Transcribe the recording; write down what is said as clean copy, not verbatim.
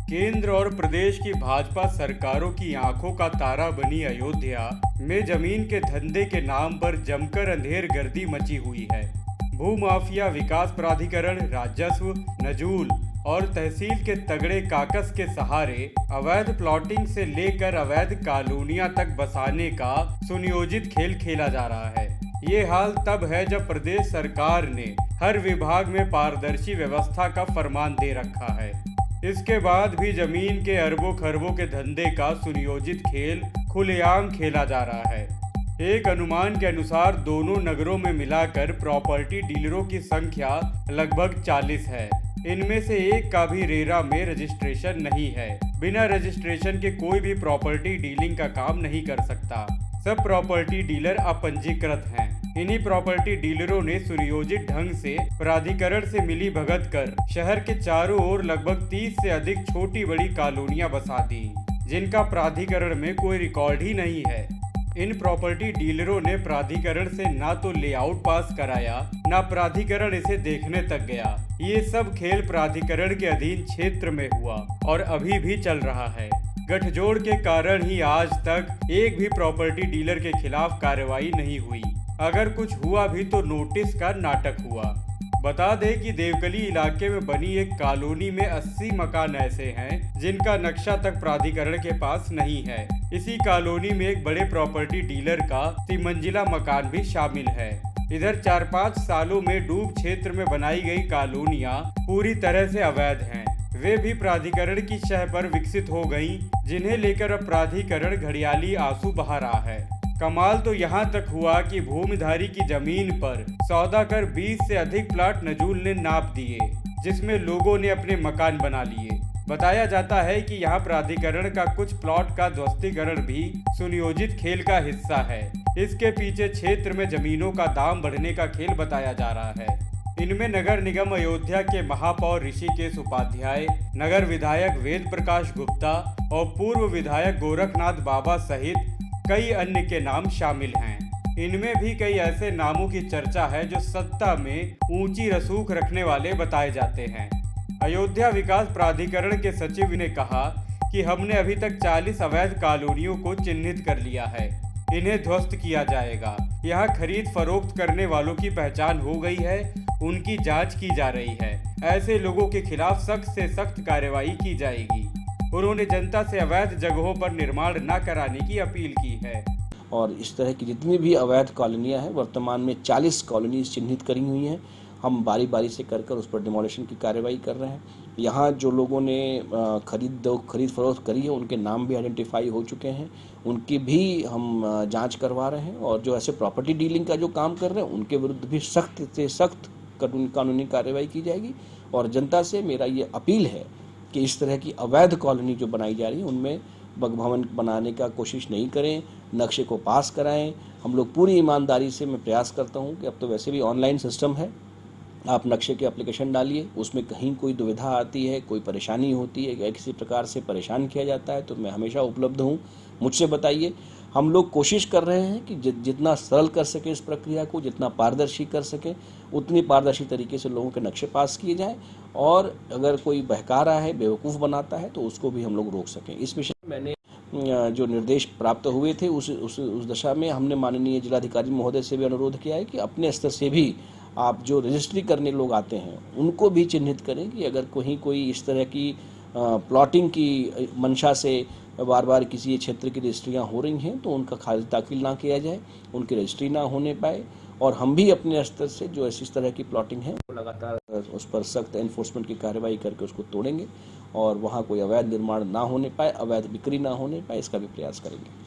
केंद्र और प्रदेश की भाजपा सरकारों की आंखों का तारा बनी अयोध्या में जमीन के धंधे के नाम पर जमकर अंधेरगर्दी मची हुई है। भूमाफिया विकास प्राधिकरण, राजस्व, नजूल और तहसील के तगड़े काकस के सहारे अवैध प्लॉटिंग से लेकर अवैध कॉलोनियां तक बसाने का सुनियोजित खेल खेला जा रहा है। ये हाल तब है जब प्रदेश सरकार ने हर विभाग में पारदर्शी व्यवस्था का फरमान दे रखा है। इसके बाद भी जमीन के अरबों खरबों के धंधे का सुनियोजित खेल खुलेआम खेला जा रहा है। एक अनुमान के अनुसार दोनों नगरों में मिलाकर प्रॉपर्टी डीलरों की संख्या लगभग 40 है। इनमें से एक का भी रेरा में रजिस्ट्रेशन नहीं है। बिना रजिस्ट्रेशन के कोई भी प्रॉपर्टी डीलिंग का काम नहीं कर सकता। सब प्रॉपर्टी डीलर अपंजीकृत हैं। इन्हीं प्रॉपर्टी डीलरों ने सुनियोजित ढंग से प्राधिकरण से मिली भगत कर शहर के चारों ओर लगभग 30 से अधिक छोटी बड़ी कॉलोनियां बसा दी, जिनका प्राधिकरण में कोई रिकॉर्ड ही नहीं है। इन प्रॉपर्टी डीलरों ने प्राधिकरण से ना तो लेआउट पास कराया, ना प्राधिकरण इसे देखने तक गया। ये सब खेल प्राधिकरण के अधीन क्षेत्र में हुआ और अभी भी चल रहा है। गठजोड़ के कारण ही आज तक एक भी प्रॉपर्टी डीलर के खिलाफ कार्रवाई नहीं हुई। अगर कुछ हुआ भी तो नोटिस का नाटक हुआ। बता दें कि देवकली इलाके में बनी एक कॉलोनी में 80 मकान ऐसे हैं जिनका नक्शा तक प्राधिकरण के पास नहीं है। इसी कॉलोनी में एक बड़े प्रॉपर्टी डीलर का 3 मंजिला मकान भी शामिल है। इधर 4-5 सालों में डूब क्षेत्र में बनाई गई कॉलोनियां पूरी तरह से अवैध हैं। वे भी प्राधिकरण की शह पर विकसित हो गईं, जिन्हें लेकर अब प्राधिकरण घड़ियाली आंसू बहा रहा है। कमाल तो यहाँ तक हुआ कि भूमिधारी की जमीन पर सौदा कर 20 से अधिक प्लाट नजूल ने नाप दिए, जिसमें लोगों ने अपने मकान बना लिए। बताया जाता है कि यहाँ प्राधिकरण का कुछ प्लॉट का ध्वस्तीकरण भी सुनियोजित खेल का हिस्सा है। इसके पीछे क्षेत्र में जमीनों का दाम बढ़ने का खेल बताया जा रहा है। इनमें नगर निगम अयोध्या के महापौर ऋषिकेश उपाध्याय, नगर विधायक वेद प्रकाश गुप्ता और पूर्व विधायक गोरखनाथ बाबा सहित कई अन्य के नाम शामिल हैं। इनमें भी कई ऐसे नामों की चर्चा है जो सत्ता में ऊंची रसूख रखने वाले बताए जाते हैं। अयोध्या विकास प्राधिकरण के सचिव ने कहा कि हमने अभी तक 40 अवैध कॉलोनियों को चिन्हित कर लिया है। इन्हें ध्वस्त किया जाएगा। यहाँ खरीद फरोख्त करने वालों की पहचान हो गई है, उनकी जांच की जा रही है। ऐसे लोगों के खिलाफ सख्त से सख्त कार्रवाई की जाएगी। उन्होंने जनता से अवैध जगहों पर निर्माण न कराने की अपील की है। और इस तरह की जितनी भी अवैध कॉलोनियां हैं, वर्तमान में 40 कॉलोनीज चिन्हित करी हुई हैं। हम बारी बारी से कर उस पर डिमोलिशन की कार्रवाई कर रहे हैं। यहाँ जो लोगों ने खरीद फरोख्त करी है, उनके नाम भी आइडेंटिफाई हो चुके हैं, उनकी भी हम जांच करवा रहे हैं। और जो ऐसे प्रॉपर्टी डीलिंग का जो काम कर रहे हैं, उनके विरुद्ध भी सख्त से सख्त कानूनी कार्रवाई की जाएगी। और जनता से मेरा ये अपील है कि इस तरह की अवैध कॉलोनी जो बनाई जा रही है, उनमें भवन बनाने का कोशिश नहीं करें, नक्शे को पास कराएं। हम लोग पूरी ईमानदारी से मैं प्रयास करता हूं कि अब तो वैसे भी ऑनलाइन सिस्टम है, आप नक्शे के एप्लीकेशन डालिए, उसमें कहीं कोई दुविधा आती है, कोई परेशानी होती है या किसी प्रकार से परेशान किया जाता है, तो मैं हमेशा उपलब्ध हूँ, मुझसे बताइए। हम लोग कोशिश कर रहे हैं कि जितना सरल कर सके इस प्रक्रिया को, जितना पारदर्शी कर सके, उतनी पारदर्शी तरीके से लोगों के नक्शे पास किए जाएं। और अगर कोई बहका रहा है, बेवकूफ़ बनाता है, तो उसको भी हम लोग रोक सकें। इस विषय में मैंने जो निर्देश प्राप्त हुए थे उस दशा में हमने माननीय जिलाधिकारी महोदय से भी अनुरोध किया है कि अपने स्तर से भी आप जो रजिस्ट्री करने लोग आते हैं, उनको भी चिन्हित करें कि अगर कहीं कोई इस तरह की प्लॉटिंग की मंशा से बार बार किसी क्षेत्र की रजिस्ट्रियाँ हो रही हैं, तो उनका खारिज दाखिल ना किया जाए, उनकी रजिस्ट्री ना होने पाए। और हम भी अपने स्तर से जो इस तरह की प्लॉटिंग है, वो लगातार उस पर सख्त एनफोर्समेंट की कार्रवाई करके उसको तोड़ेंगे और वहाँ कोई अवैध निर्माण ना होने पाए, अवैध बिक्री ना होने पाए, इसका भी प्रयास करेंगे।